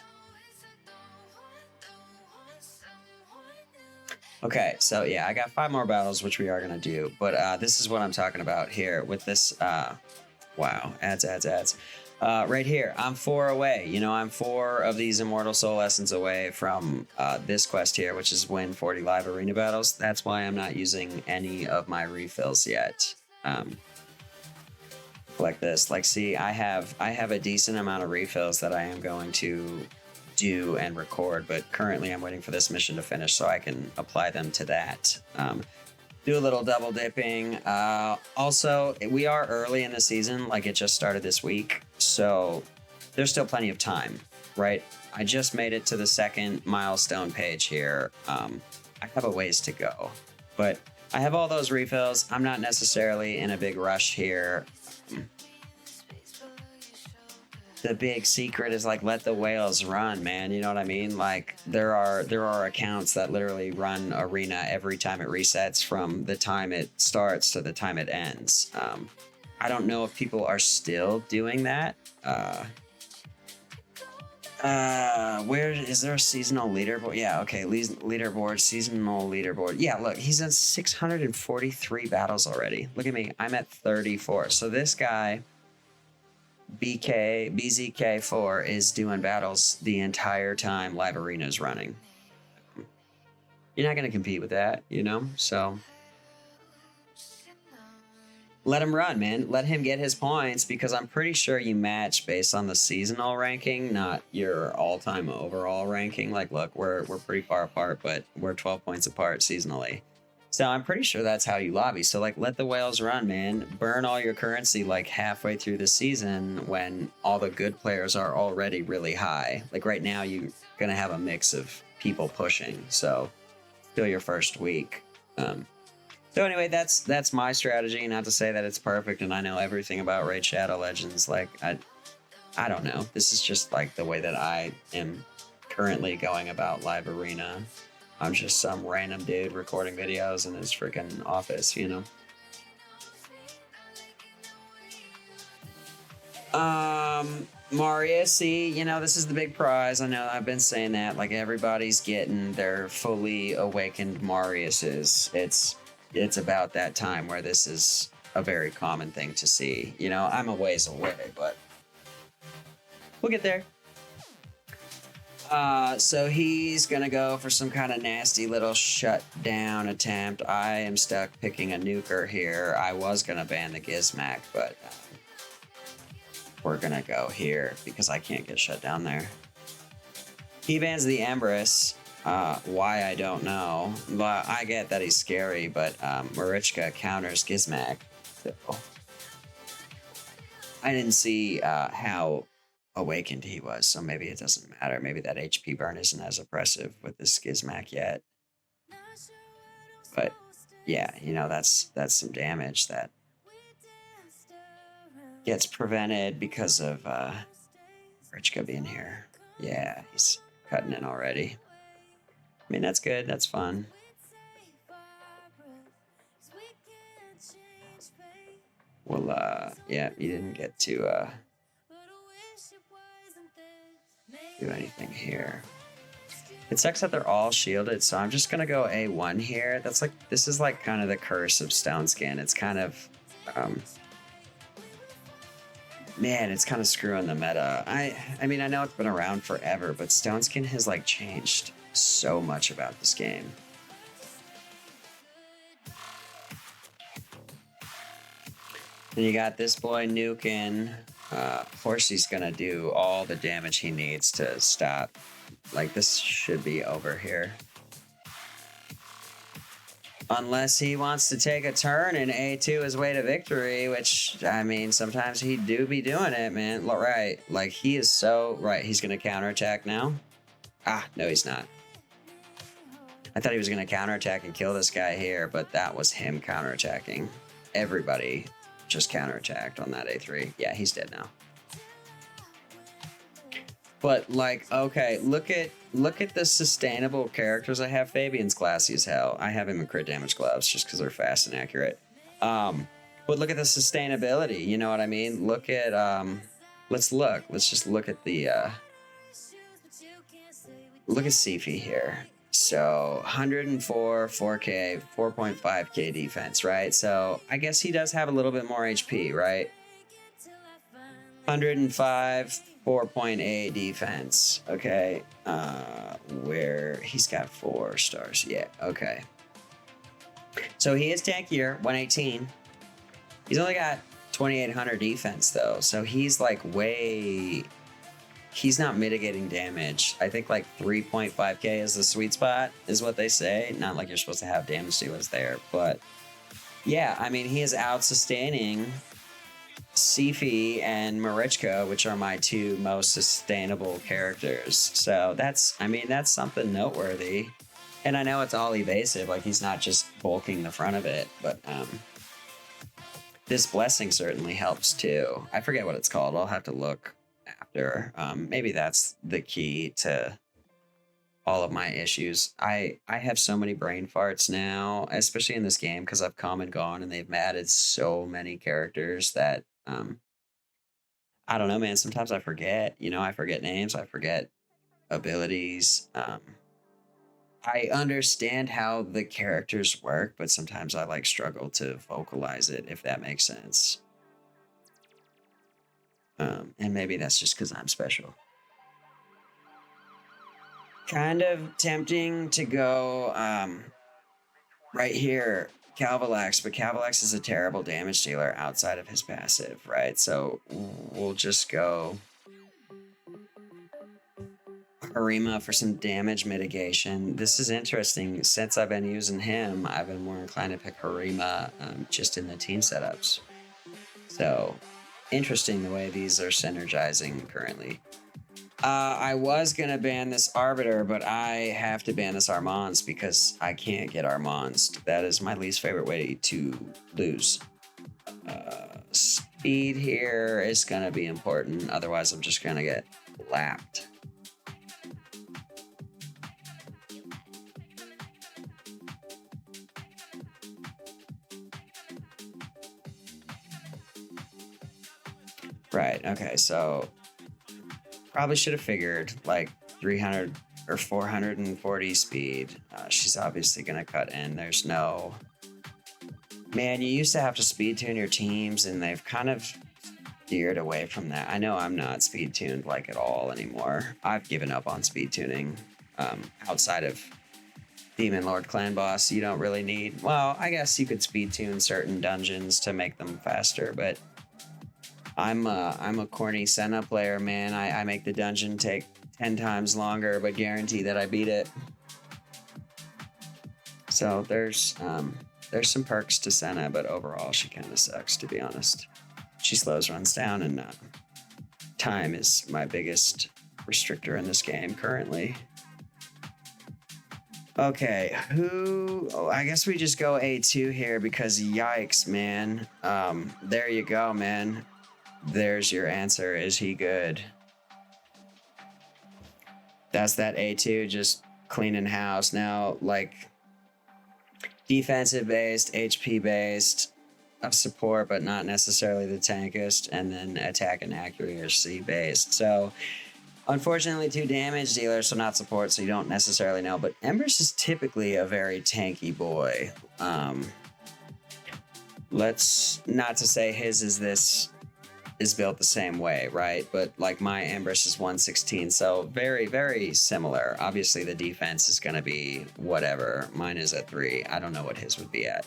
Okay, so yeah, I got 5 more battles, which we are gonna do, but this is what I'm talking about here with this. Wow, ads. Right here, I'm 4 away. You know, I'm 4 of these Immortal Soul Essence away from this quest here, which is win 40 live arena battles. That's why I'm not using any of my refills yet. Like this, like, see, I have a decent amount of refills that I am going to do and record, but currently I'm waiting for this mission to finish so I can apply them to that. Do a little double dipping. Also, we are early in the season, like it just started this week, so there's still plenty of time, right? I just made it to the second milestone page here. I have a ways to go, but I have all those refills. I'm not necessarily in a big rush here. The big secret is like, let the whales run, man. You know what I mean? Like there are accounts that literally run arena every time it resets, from the time it starts to the time it ends. I don't know if people are still doing that. Where is there a seasonal leaderboard? Yeah, okay, leaderboard, seasonal leaderboard. Yeah, look, he's in 643 battles already. Look at me, I'm at 34. So this guy, BZK4, is doing battles the entire time Live Arena is running. You're not going to compete with that, you know? So let him run, man. Let him get his points, because I'm pretty sure you match based on the seasonal ranking, not your all-time overall ranking. Like, look, we're pretty far apart, but we're 12 points apart seasonally. So I'm pretty sure that's how you lobby. So like, let the whales run, man. Burn all your currency like halfway through the season when all the good players are already really high. Like right now, you're gonna have a mix of people pushing. So still your first week. So anyway, that's my strategy. Not to say that it's perfect and I know everything about Raid Shadow Legends. Like I don't know. This is just like the way that I am currently going about Live Arena. I'm just some random dude recording videos in his freaking office, you know? Marius, see, you know, this is the big prize. I know I've been saying that. Like, everybody's getting their fully awakened Mariuses. It's about that time where this is a very common thing to see. You know, I'm a ways away, but we'll get there. So he's gonna go for some kind of nasty little shutdown attempt. I am stuck picking a nuker here. I was gonna ban the Gizmac, but we're gonna go here because I can't get shut down there. He bans the Empress. Why, I don't know. But I get that he's scary, but Marichka counters Gizmac. So I didn't see how awakened he was, so maybe it doesn't matter. Maybe that HP burn isn't as oppressive with this Gizmac yet. But yeah, you know, that's some damage that gets prevented because of Richka being here. Yeah, he's cutting in already. I mean, that's good. That's fun. Well, yeah, you didn't get to do anything here. It sucks that they're all shielded, so I'm just gonna go A1 here. That's like, this is like kind of the curse of Stone Skin. It's kind of, man, it's kind of screwing the meta. I mean, I know it's been around forever, but Stone Skin has like changed so much about this game. Then you got this boy nuking. Horsey's gonna do all the damage he needs to stop. Like, this should be over here. Unless he wants to take a turn and A2 his way to victory, which, I mean, sometimes he do be doing it, man. Right, like, he is so... Right, he's gonna counterattack now? Ah, no, he's not. I thought he was gonna counterattack and kill this guy here, but that was him counterattacking. Everybody just counterattacked on that A3. Yeah, he's dead now. But like, okay, look at the sustainable characters I have. Fabian's classy as hell. I have him in crit damage gloves just because they're fast and accurate. But look at the sustainability. You know what I mean? Look at let's just look at the look at Sifi here. So 104, 4K, 4.5K defense, right? So I guess he does have a little bit more HP, right? 105, 4.8 defense. Okay. Where he's got 4 stars. Yeah, okay. So he is tankier, 118. He's only got 2,800 defense though. So he's like he's not mitigating damage. I think like 3.5k is the sweet spot, is what they say. Not like you're supposed to have damage dealers there, but yeah, I mean, he is out sustaining Sifi and Marichka, which are my 2 most sustainable characters. So that's something noteworthy. And I know it's all evasive, like he's not just bulking the front of it, but this blessing certainly helps too. I forget what it's called. I'll have to look after. Maybe that's the key to all of my issues. I have so many brain farts now, especially in this game, because I've come and gone and they've added so many characters that I don't know, man. Sometimes I forget, I forget names, I forget abilities. I understand how the characters work, but sometimes I like struggle to vocalize it, if that makes sense. And maybe that's just because I'm special. Kind of tempting to go right here, Calvalax, but Calvalax is a terrible damage dealer outside of his passive, right? So we'll just go Harima for some damage mitigation. This is interesting. Since I've been using him, I've been more inclined to pick Harima just in the team setups. So interesting the way these are synergizing currently. I was going to ban this Arbiter, but I have to ban this Armands because I can't get Armands. That is my least favorite way to lose. Speed here is going to be important. Otherwise, I'm just going to get lapped. Right, okay, so probably should have figured like 300 or 440 speed. She's obviously going to cut in. There's no... Man, you used to have to speed tune your teams, and they've kind of steered away from that. I know I'm not speed tuned like at all anymore. I've given up on speed tuning. Outside of Demon Lord Clan Boss, you don't really need... Well, I guess you could speed tune certain dungeons to make them faster, but I'm a corny Senna player, man. I make the dungeon take 10 times longer, but guarantee that I beat it. So there's some perks to Senna, but overall she kind of sucks, to be honest. She slows runs down, and time is my biggest restrictor in this game currently. Okay, I guess we just go A2 here because yikes, man. There you go, man. There's your answer. Is he good? That's that A2 just cleaning house. Now, like, defensive based, HP based, of support, but not necessarily the tankest, and then attack and accuracy based. So, unfortunately, 2 damage dealers, so not support, so you don't necessarily know. But Embers is typically a very tanky boy. Let's not to say his is built the same way, right? But like my Ambrose is 116, so very, very similar. Obviously, the defense is going to be whatever. Mine is at 3. I don't know what his would be at.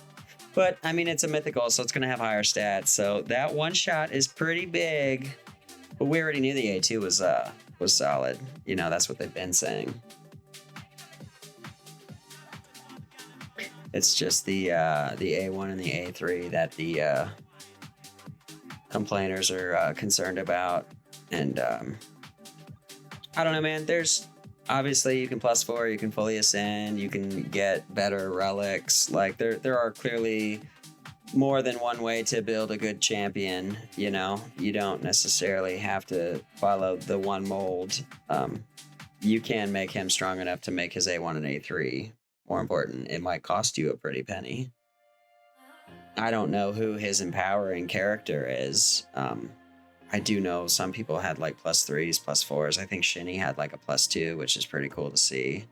But, I mean, it's a mythical, so it's going to have higher stats. So that one shot is pretty big. But we already knew the A2 was solid. You know, that's what they've been saying. It's just the A1 and the A3 that the complainers are concerned about. And I don't know, man. There's obviously you can +4, you can fully ascend, you can get better relics. Like there are clearly more than one way to build a good champion. You know, you don't necessarily have to follow the one mold. You can make him strong enough to make his A1 and A3 more important. It might cost you a pretty penny. I don't know who his empowering character is. I do know some people had like +3s, +4s. I think Shinny had like a +2, which is pretty cool to see.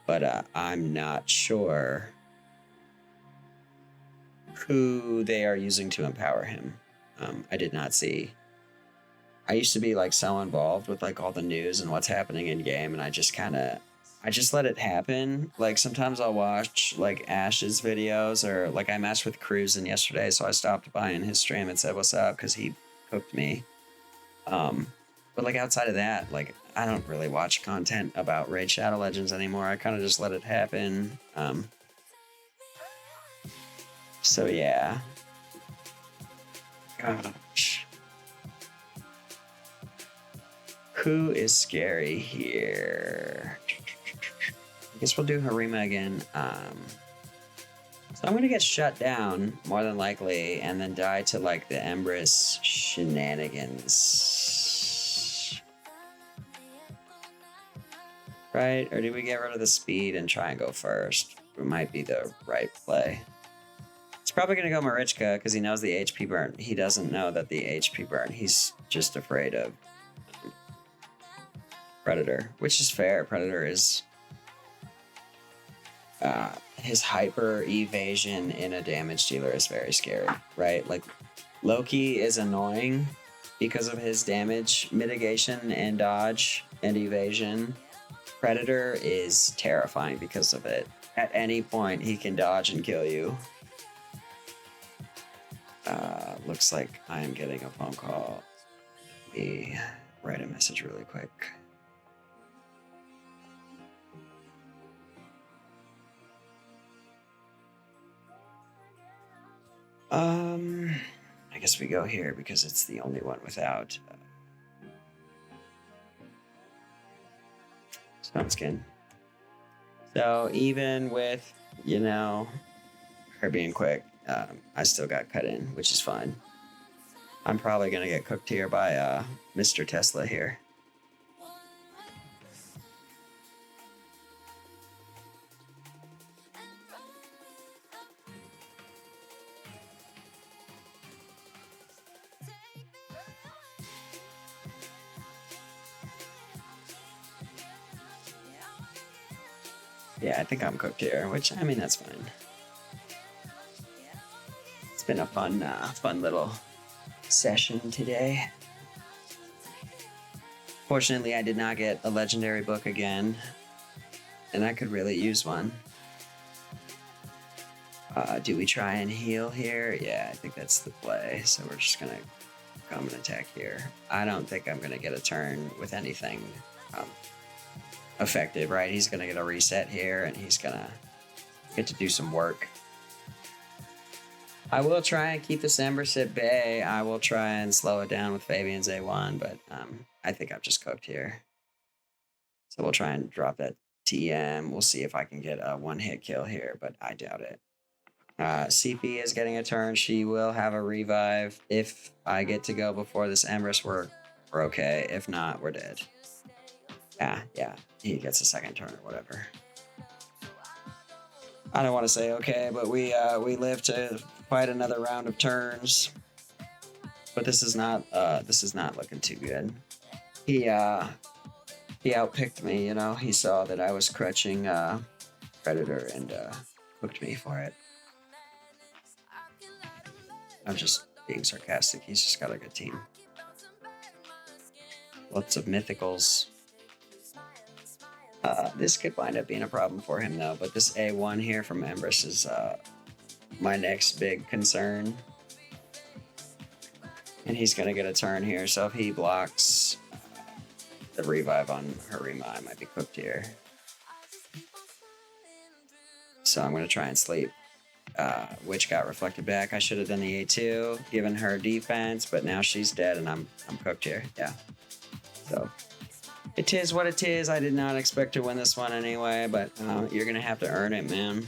But I'm not sure who they are using to empower him. I did not see I used to be like so involved with like all the news and what's happening in game, and I just let it happen. Like sometimes I'll watch like Ash's videos, or like I matched with Cruisin yesterday, so I stopped by in his stream and said what's up because he cooked me. Um, but like outside of that, like I don't really watch content about Raid Shadow Legends anymore. I kind of just let it happen. So yeah. Gosh. Who is scary here? I guess we'll do Harima again. So I'm gonna get shut down more than likely, and then die to like the Empress shenanigans, right? Or do we get rid of the speed and try and go first? It might be the right play. He's probably gonna go Marichka because he knows the HP burn. He doesn't know that the HP burn. He's just afraid of Predator, which is fair. Predator is his hyper evasion in a damage dealer is very scary, right? Like Loki is annoying because of his damage mitigation and dodge and evasion. Predator is terrifying because of it. At any point, he can dodge and kill you. Looks like I am getting a phone call. Let me write a message really quick. I guess we go here because it's the only one without Stone Skin. So even with, you know, her being quick, I still got cut in, which is fine. I'm probably gonna get cooked here by Mr. Tesla here. Yeah, I think I'm cooked here, which, I mean, that's fine. It's been a fun little session today. Fortunately, I did not get a legendary book again, and I could really use one. Do we try and heal here? Yeah, I think that's the play. So we're just gonna come and attack here. I don't think I'm gonna get a turn with anything effective, right? He's gonna get a reset here, and he's gonna get to do some work. I will try and keep this Embers at bay. I will try and slow it down with Fabian's A1, but I think I've just cooked here. So we'll try and drop that TM. We'll see if I can get a one-hit kill here, but I doubt it. CP is getting a turn. She will have a revive. If I get to go before this Embers, we're okay. If not, we're dead. Yeah, he gets a second turn or whatever. I don't want to say okay, but we live to fight another round of turns. But this is not looking too good. He outpicked me, you know. He saw that I was crutching Predator and hooked me for it. I'm just being sarcastic. He's just got a good team. Lots of mythicals. This could wind up being a problem for him, though. But this A1 here from Empress is my next big concern. And he's going to get a turn here. So if he blocks the revive on Harima, I might be cooked here. So I'm going to try and sleep. Which got reflected back. I should have done the A2, given her defense, but now she's dead and I'm cooked here. Yeah. So it is what it is. I did not expect to win this one anyway, but you're going to have to earn it, man.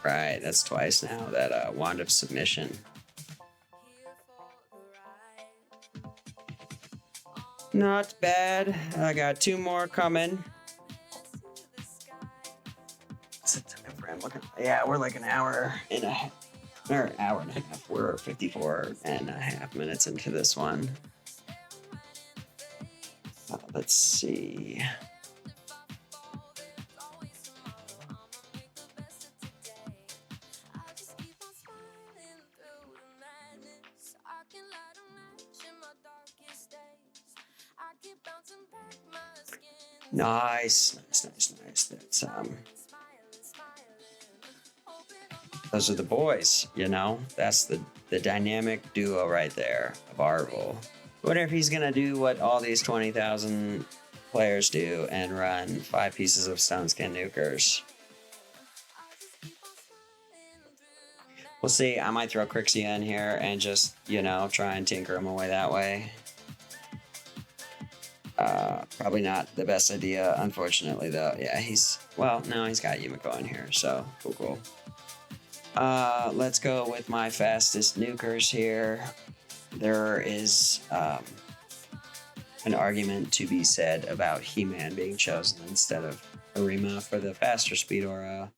Right, that's twice now, that Wand of Submission. Not bad. I got 2 more coming. Yeah, we're like an hour and a half. Or hour and a half. We're 54 and a half minutes into this one. Let's see. Nice. That's those are the boys, you know? That's the dynamic duo right there of Arvel. Wonder if he's gonna do what all these 20,000 players do and run 5 pieces of Stone Skin Nukers. We'll see. I might throw Crixia in here and just, you know, try and tinker him away that way. Probably not the best idea, unfortunately, though. Yeah, he's got Yumiko in here, so cool. Let's go with my fastest nukers here. There is an argument to be said about He-Man being chosen instead of Arima for the faster speed aura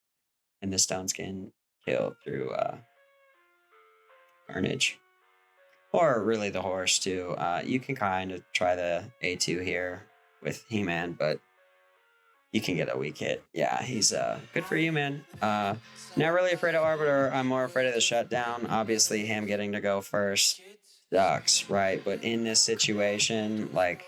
and the Stone Skin kill through Carnage. Or really the horse too. You can kind of try the A2 here with He-Man, but you can get a weak hit. Yeah, he's good for you, man. Not really afraid of Arbiter. I'm more afraid of the shutdown. Obviously, him getting to go first sucks, right? But in this situation, like,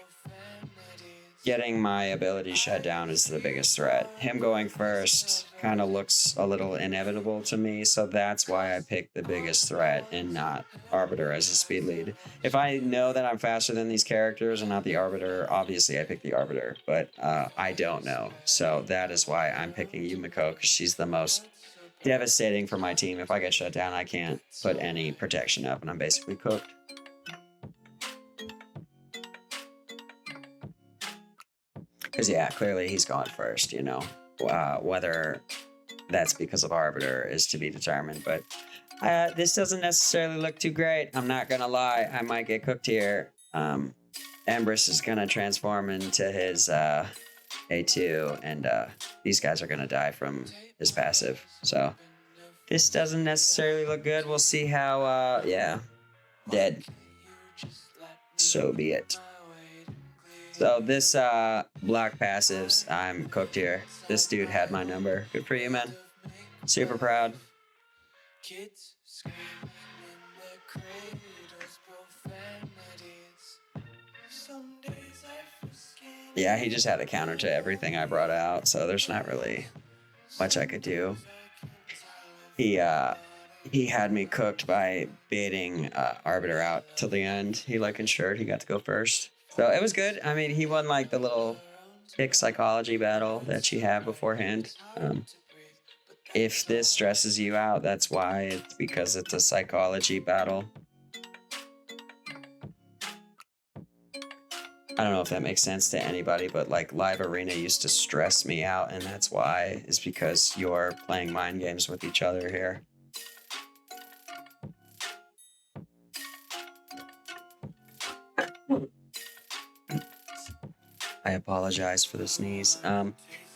getting my ability shut down is the biggest threat. Him going first kind of looks a little inevitable to me, so that's why I picked the biggest threat and not Arbiter as a speed lead. If I know that I'm faster than these characters and not the Arbiter, obviously I pick the Arbiter, but I don't know. So that is why I'm picking Yumiko, because she's the most devastating for my team. If I get shut down, I can't put any protection up, and I'm basically cooked. Because, yeah, clearly he's going first, you know. Whether that's because of Arbiter is to be determined. But this doesn't necessarily look too great. I'm not going to lie. I might get cooked here. Empress is going to transform into his A2. And these guys are going to die from his passive. So this doesn't necessarily look good. We'll see how, dead. So be it. So this block passives, I'm cooked here. This dude had my number. Good for you, man. Super proud. Yeah, he just had a counter to everything I brought out, so there's not really much I could do. He had me cooked by baiting Arbiter out till the end. He ensured he got to go first. So it was good. I mean, he won like the little pick psychology battle that you have beforehand. If this stresses you out, that's why. It's because it's a psychology battle. I don't know if that makes sense to anybody, but like Live Arena used to stress me out, and that's why, is because you're playing mind games with each other here. I apologize for the sneeze.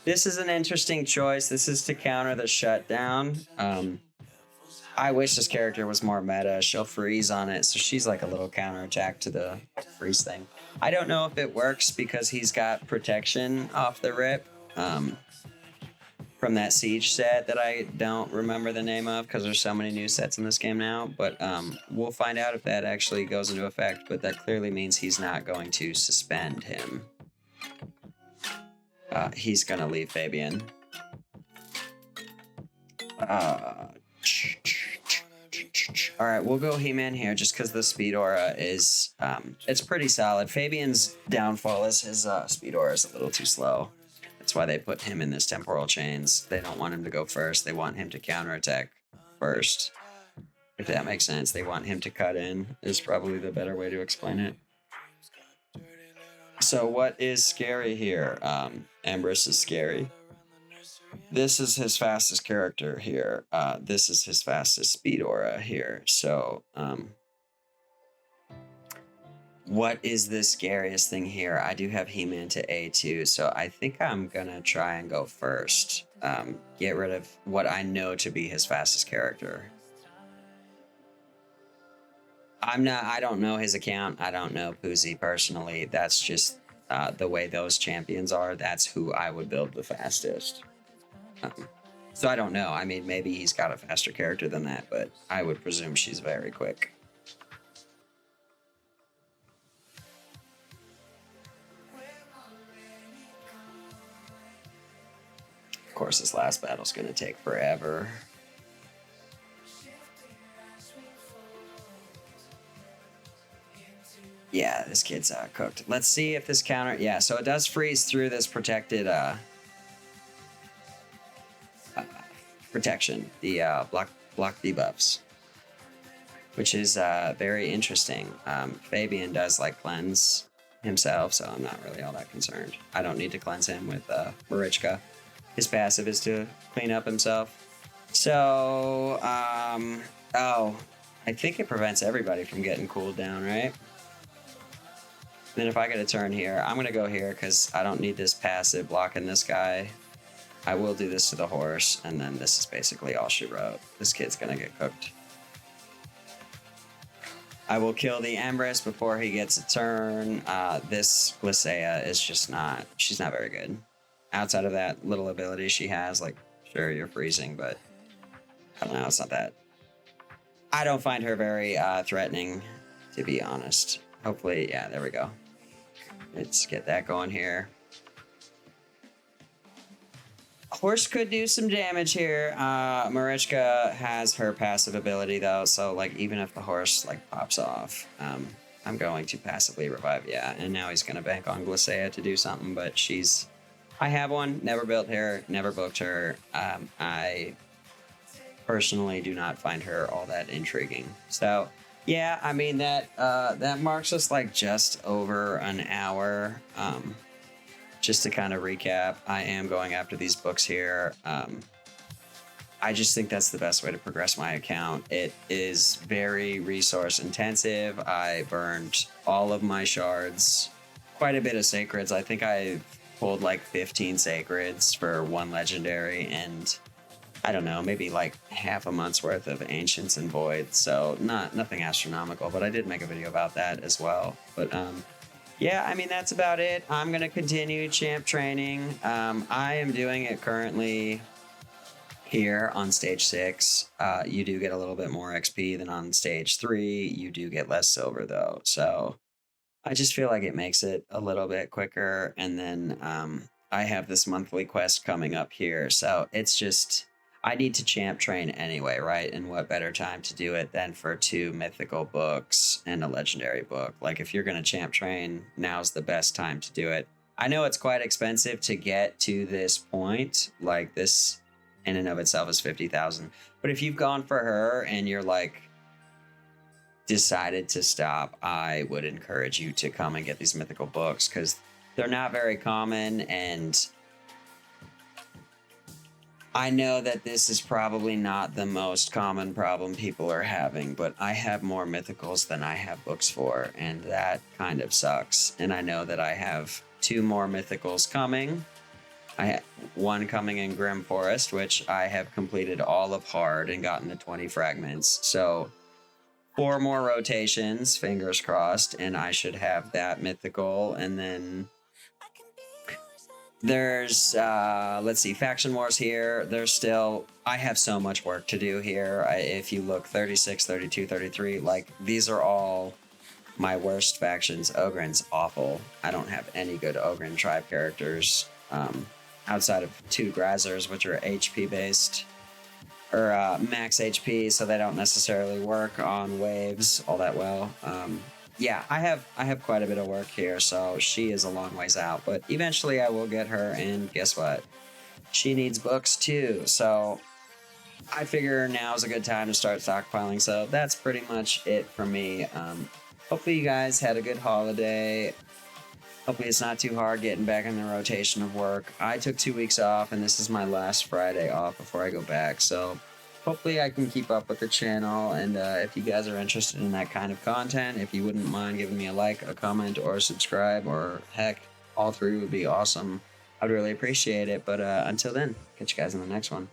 This is an interesting choice. This is to counter the shutdown. I wish this character was more meta. She'll freeze on it, so she's like a little counterattack to the freeze thing. I don't know if it works because he's got protection off the rip from that Siege set that I don't remember the name of because there's so many new sets in this game now. But we'll find out if that actually goes into effect. But that clearly means he's not going to suspend him. He's going to leave Fabian. All right, we'll go He-Man here just because the speed aura is, it's pretty solid. Fabian's downfall is his speed aura is a little too slow. That's why they put him in this temporal chains. They don't want him to go first. They want him to counterattack first. If that makes sense. They want him to cut in is probably the better way to explain it. So what is scary here? Empress is scary. This is his fastest character here. This is his fastest speed aura here. So, what is the scariest thing here? I do have He-Man to A2, so I think I'm gonna try and go first. Get rid of what I know to be his fastest character. I don't know his account. I don't know Poozy personally. That's just the way those champions are. That's who I would build the fastest. So I don't know. I mean, maybe he's got a faster character than that, but I would presume she's very quick. course, this last battle's going to take forever. Yeah, this kid's cooked. Let's see if this counter... Yeah, so it does freeze through this protected... protection. The block debuffs. Which is very interesting. Fabian does, like, cleanse himself, so I'm not really all that concerned. I don't need to cleanse him with Marichka. His passive is to clean up himself. So, oh, I think it prevents everybody from getting cooled down, right? Then if I get a turn here, I'm going to go here because I don't need this passive blocking this guy. I will do this to the horse, and then this is basically all she wrote. This kid's going to get cooked. I will kill the Empress before he gets a turn. This Glycea is just not... She's not very good. Outside of that little ability she has, like, sure, you're freezing, but I don't know, it's not that... I don't find her very threatening, to be honest. Hopefully, yeah, there we go. Let's get that going here. Horse could do some damage here. Marichka has her passive ability, though, so, like, even if the horse, like, pops off, I'm going to passively revive, yeah. And now he's going to bank on Glycea to do something, but she's... I have one, never built her, never booked her. I personally do not find her all that intriguing. So... yeah, I mean, that marks us, like, just over an hour. Just to kind of recap, I am going after these books here. I just think that's the best way to progress my account. It is very resource intensive. I burned all of my shards, quite a bit of sacreds. I think I pulled like 15 sacreds for one legendary, and I don't know, maybe like half a month's worth of ancients and voids. So nothing astronomical, but I did make a video about that as well. But yeah, I mean, that's about it. I'm going to continue champ training. I am doing it currently here on stage 6. You do get a little bit more XP than on stage 3. You do get less silver, though. So I just feel like it makes it a little bit quicker. And then I have this monthly quest coming up here. So it's just... I need to champ train anyway, right? And what better time to do it than for 2 mythical books and a legendary book? Like, if you're going to champ train, now's the best time to do it. I know it's quite expensive to get to this point. Like, this in and of itself is 50,000. But if you've gone for her and you're, like, decided to stop, I would encourage you to come and get these mythical books, because they're not very common, and... I know that this is probably not the most common problem people are having, but I have more mythicals than I have books for, and that kind of sucks. And I know that I have 2 more mythicals coming. I have one coming in Grim Forest, which I have completed all of hard and gotten to 20 fragments. So 4 more rotations, fingers crossed, and I should have that mythical. And then there's, let's see, Faction Wars here. There's still, I have so much work to do here. If you look 36, 32, 33, like, these are all my worst factions. Ogren's awful. I don't have any good Ogren tribe characters, outside of 2 Grazzers, which are HP based, or max HP, so they don't necessarily work on waves all that well. Yeah, I have quite a bit of work here, so she is a long ways out, but eventually I will get her, and guess what? She needs books too, so I figure now is a good time to start stockpiling, so that's pretty much it for me. Hopefully you guys had a good holiday. Hopefully it's not too hard getting back in the rotation of work. I took 2 weeks off, and this is my last Friday off before I go back, so hopefully I can keep up with the channel, and if you guys are interested in that kind of content, if you wouldn't mind giving me a like, a comment, or a subscribe, or heck, all 3 would be awesome. I'd really appreciate it, but until then, catch you guys in the next one.